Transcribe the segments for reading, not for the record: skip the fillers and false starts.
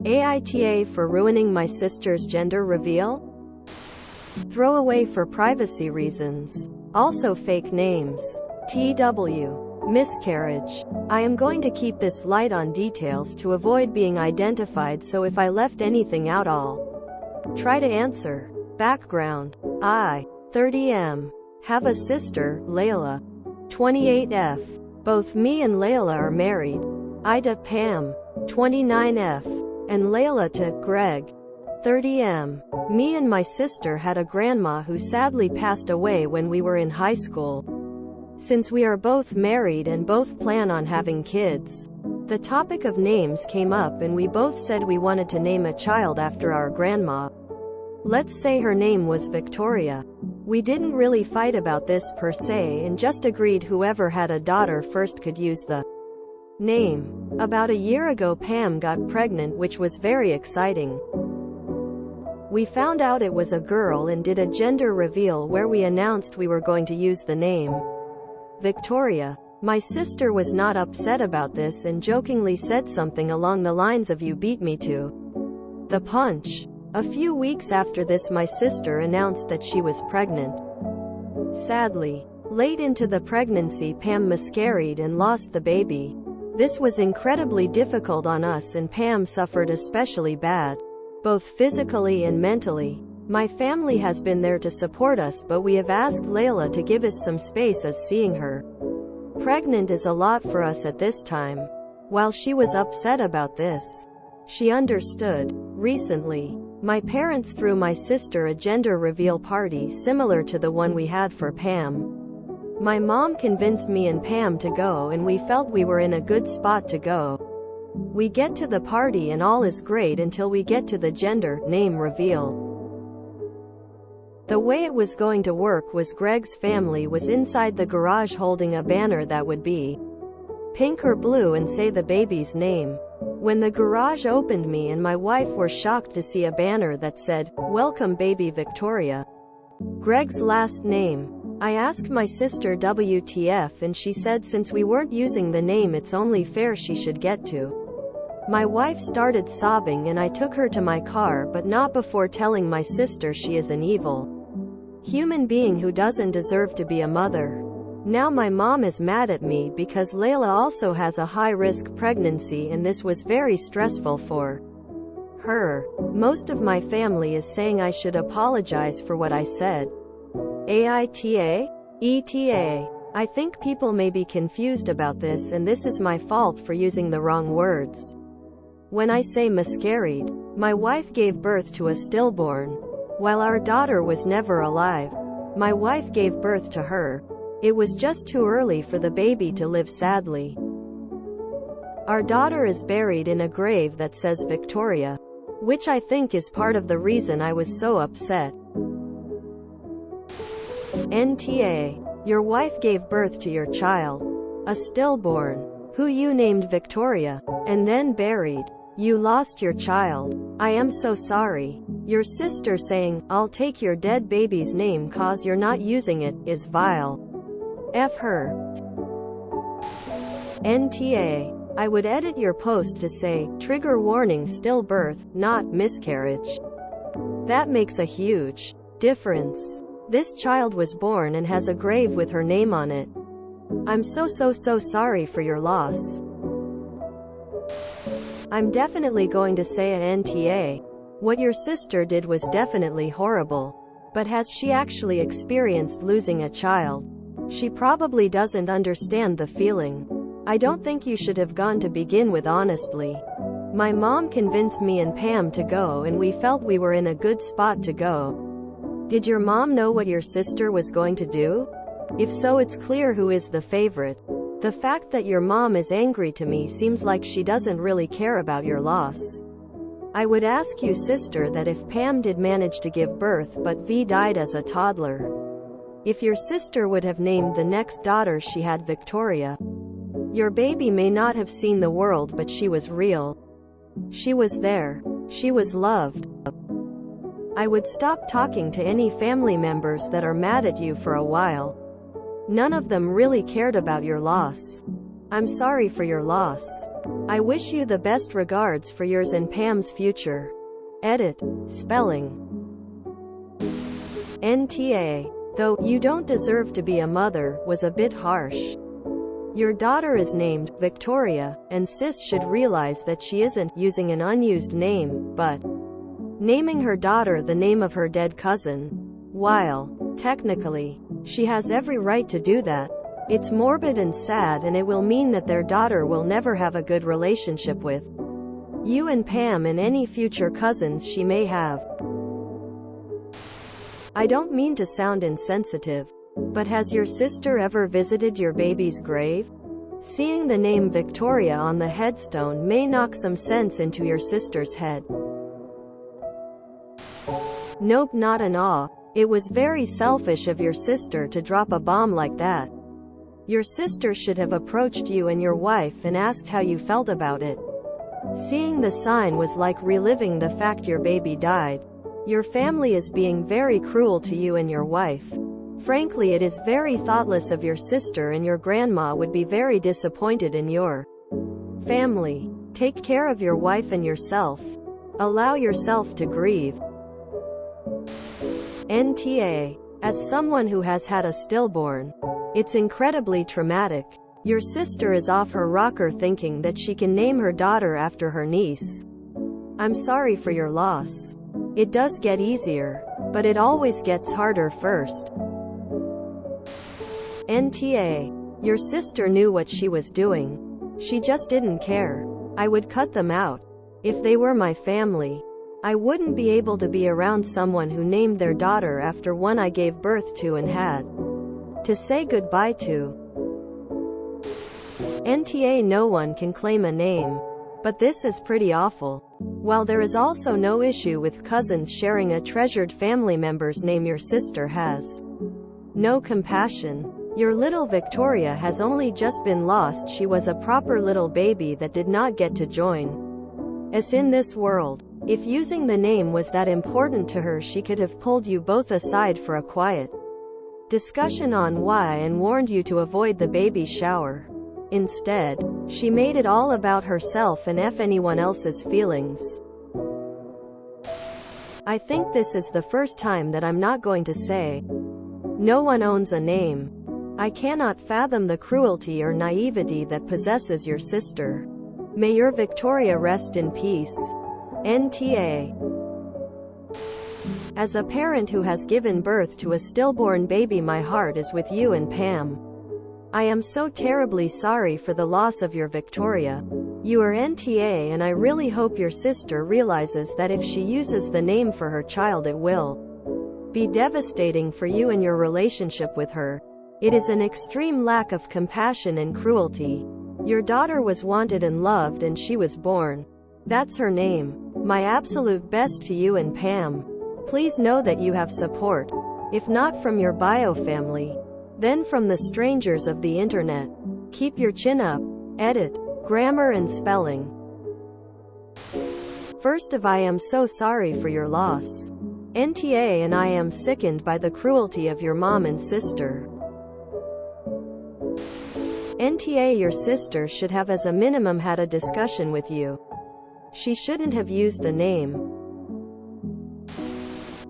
AITA for ruining my sister's gender reveal? Throw away for privacy reasons. Also fake names. TW. Miscarriage. I am going to keep this light on details to avoid being identified, so if I left anything out, I'll try to answer. Background. I, 30M. Have a sister, Layla. 28F. Both me and Layla are married. AITA Pam. 29F. And Layla to Greg. 30M. Me and my sister had a grandma who sadly passed away when we were in high school. Since we are both married and both plan on having kids, the topic of names came up and we both said we wanted to name a child after our grandma. Let's say her name was Victoria. We didn't really fight about this per se and just agreed whoever had a daughter first could use the name. About a year ago Pam got pregnant, which was very exciting. We found out it was a girl and did a gender reveal where we announced we were going to use the name Victoria. My sister was not upset about this and jokingly said something along the lines of "You beat me to the punch." A few weeks after this, my sister announced that she was pregnant. Sadly, late into the pregnancy, Pam miscarried and lost the baby. This was incredibly difficult on us, and Pam suffered especially bad, both physically and mentally. My family has been there to support us, but we have asked Layla to give us some space, as seeing her pregnant is a lot for us at this time. While she was upset about this, she understood. Recently, my parents threw my sister a gender reveal party similar to the one we had for Pam. My mom convinced me and Pam to go, and we felt we were in a good spot to go. We get to the party and all is great until we get to the gender name reveal. The way it was going to work was Greg's family was inside the garage holding a banner that would be pink or blue and say the baby's name. When the garage opened, me and my wife were shocked to see a banner that said, "Welcome baby Victoria." Greg's last name. I asked my sister WTF, and she said since we weren't using the name, it's only fair she should get to. My wife started sobbing and I took her to my car, but not before telling my sister she is an evil human being who doesn't deserve to be a mother. Now my mom is mad at me because Layla also has a high-risk pregnancy and this was very stressful for her. Most of my family is saying I should apologize for what I said. AITA? ETA. I think people may be confused about this, and this is my fault for using the wrong words. When I say miscarried, my wife gave birth to a stillborn. While our daughter was never alive, my wife gave birth to her. It was just too early for the baby to live, sadly. Our daughter is buried in a grave that says Victoria, which I think is part of the reason I was so upset. NTA. Your wife gave birth to your child, a stillborn, who you named Victoria, and then buried. You lost your child. I am so sorry. Your sister saying, "I'll take your dead baby's name 'cause you're not using it," is vile. F her. NTA. I would edit your post to say, "Trigger warning, stillbirth, not miscarriage." That makes a huge difference. This child was born and has a grave with her name on it. I'm so sorry for your loss. I'm definitely going to say an NTA. What your sister did was definitely horrible. But has she actually experienced losing a child? She probably doesn't understand the feeling. I don't think you should have gone to begin with, honestly. My mom convinced me and Pam to go, and we felt we were in a good spot to go. Did your mom know what your sister was going to do? If so, it's clear who is the favorite. The fact that your mom is angry to me seems like she doesn't really care about your loss. I would ask you, sister, that if Pam did manage to give birth but V died as a toddler, if your sister would have named the next daughter she had Victoria. Your baby may not have seen the world, but she was real. She was there. She was loved. I would stop talking to any family members that are mad at you for a while. None of them really cared about your loss. I'm sorry for your loss. I wish you the best regards for yours and Pam's future. Edit. Spelling. NTA. Though you don't deserve to be a mother was a bit harsh. Your daughter is named Victoria, and sis should realize that she isn't using an unused name, but naming her daughter the name of her dead cousin. While, technically, she has every right to do that, it's morbid and sad, and it will mean that their daughter will never have a good relationship with you and Pam and any future cousins she may have. I don't mean to sound insensitive, but has your sister ever visited your baby's grave? Seeing the name Victoria on the headstone may knock some sense into your sister's head. Nope, not at all. It was very selfish of your sister to drop a bomb like that. Your sister should have approached you and your wife and asked how you felt about it. Seeing the sign was like reliving the fact your baby died. Your family is being very cruel to you and your wife. Frankly, it is very thoughtless of your sister, and your grandma would be very disappointed in your family. Take care of your wife and yourself. Allow yourself to grieve. NTA. As someone who has had a stillborn, it's incredibly traumatic. Your sister is off her rocker thinking that she can name her daughter after her niece. I'm sorry for your loss. It does get easier, but it always gets harder first. NTA. Your sister knew what she was doing. She just didn't care. I would cut them out. If they were my family, I wouldn't be able to be around someone who named their daughter after one I gave birth to and had to say goodbye to. NTA. No one can claim a name, but this is pretty awful. While there is also no issue with cousins sharing a treasured family member's name, your sister has no compassion. Your little Victoria has only just been lost. She was a proper little baby that did not get to join us in this world. If using the name was that important to her, she could have pulled you both aside for a quiet discussion on why and warned you to avoid the baby shower. Instead, she made it all about herself and anyone else's feelings. I think this is the first time that I'm not going to say, no one owns a name. I cannot fathom the cruelty or naivety that possesses your sister. May your Victoria rest in peace. NTA. As a parent who has given birth to a stillborn baby, my heart is with you and Pam. I am so terribly sorry for the loss of your Victoria. You are NTA, and I really hope your sister realizes that if she uses the name for her child, it will be devastating for you and your relationship with her. It is an extreme lack of compassion and cruelty. Your daughter was wanted and loved, and she was born. That's her name. My absolute best to you and Pam. Please know that you have support. If not from your bio family, then from the strangers of the internet. Keep your chin up. Edit. Grammar and spelling. First of, I am so sorry for your loss. NTA. And I am sickened by the cruelty of your mom and sister. NTA. Your sister should have as a minimum had a discussion with you. She shouldn't have used the name.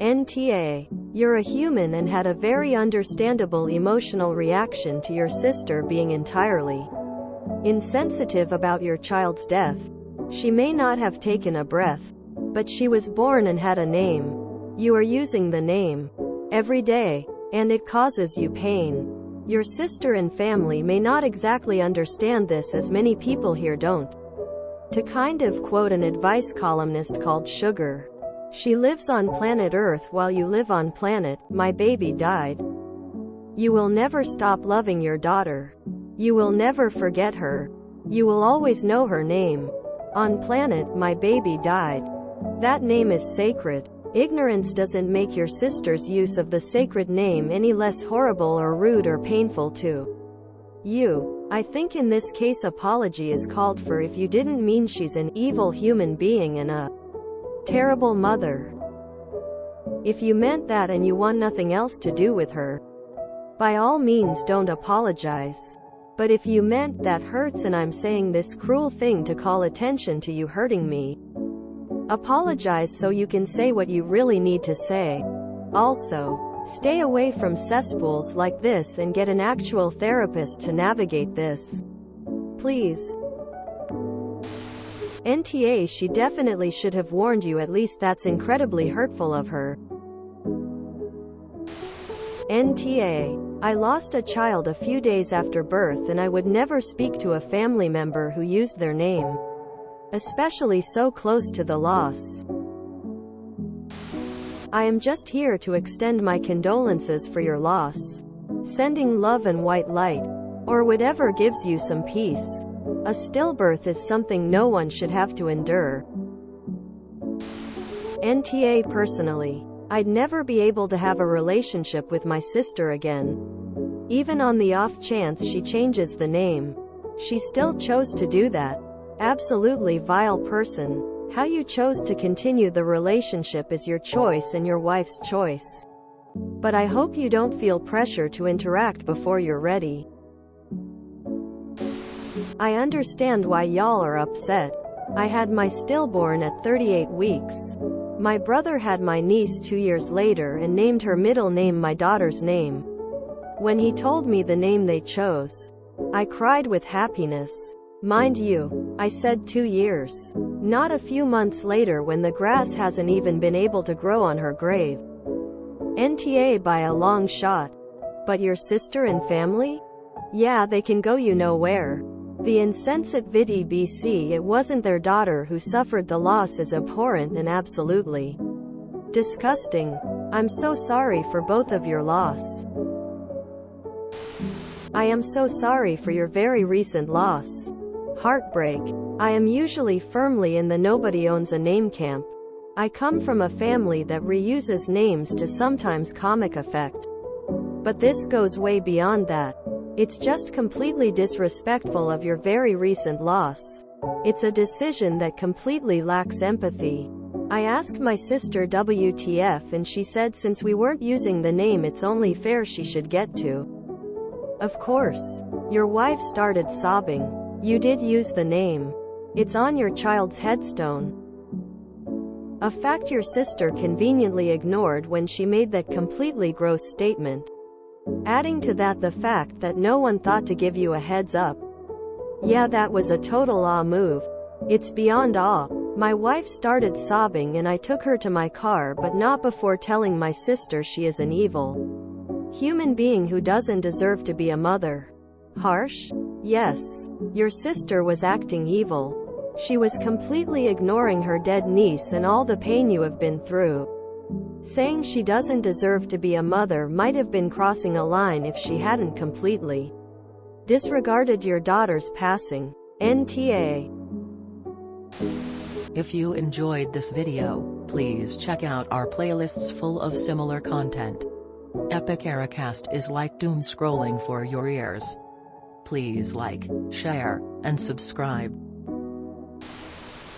NTA. You're a human and had a very understandable emotional reaction to your sister being entirely insensitive about your child's death. She may not have taken a breath, but she was born and had a name. You are using the name every day, and it causes you pain. Your sister and family may not exactly understand this, as many people here don't. To kind of quote an advice columnist called Sugar, she lives on planet Earth while you live on planet, my baby died. You will never stop loving your daughter. You will never forget her. You will always know her name. On planet, my baby died. That name is sacred. Ignorance doesn't make your sister's use of the sacred name any less horrible or rude or painful to you. I think in this case apology is called for if you didn't mean she's an evil human being and a terrible mother. If you meant that and you want nothing else to do with her, by all means don't apologize. But if you meant that hurts and I'm saying this cruel thing to call attention to you hurting me, apologize so you can say what you really need to say. Also, stay away from cesspools like this and get an actual therapist to navigate this. Please. NTA, she definitely should have warned you, at least that's incredibly hurtful of her. NTA. I lost a child a few days after birth and I would never speak to a family member who used their name, especially so close to the loss. I am just here to extend my condolences for your loss. Sending love and white light, or whatever gives you some peace. A stillbirth is something no one should have to endure. NTA. Personally, I'd never be able to have a relationship with my sister again. Even on the off chance she changes the name. She still chose to do that. Absolutely vile person. How you chose to continue the relationship is your choice and your wife's choice. But I hope you don't feel pressure to interact before you're ready. I understand why y'all are upset. I had my stillborn at 38 weeks. My brother had my niece 2 years later and named her middle name my daughter's name. When he told me the name they chose, I cried with happiness. Mind you, I said 2 years. Not a few months later when the grass hasn't even been able to grow on her grave. NTA by a long shot. But your sister and family? Yeah, they can go you know where. The insensate vidi BC, it wasn't their daughter who suffered the loss, is abhorrent and absolutely disgusting. I'm so sorry for both of your loss. I am so sorry for your very recent loss. Heartbreak. I am usually firmly in the nobody owns a name camp. I come from a family that reuses names to sometimes comic effect. But this goes way beyond that. It's just completely disrespectful of your very recent loss. It's a decision that completely lacks empathy. I asked my sister WTF and she said since we weren't using the name it's only fair she should get to. Of course. Your wife started sobbing. You did use the name. It's on your child's headstone. A fact your sister conveniently ignored when she made that completely gross statement. Adding to that the fact that no one thought to give you a heads up. Yeah, that was a total awe move. It's beyond awe. My wife started sobbing and I took her to my car, but not before telling my sister she is an evil human being who doesn't deserve to be a mother. Harsh? Yes. Your sister was acting evil. She was completely ignoring her dead niece and all the pain you have been through. Saying she doesn't deserve to be a mother might have been crossing a line if she hadn't completely disregarded your daughter's passing. NTA. If you enjoyed this video, please check out our playlists full of similar content. Epic Ericast is like doom scrolling for your ears. Please like, share, and subscribe.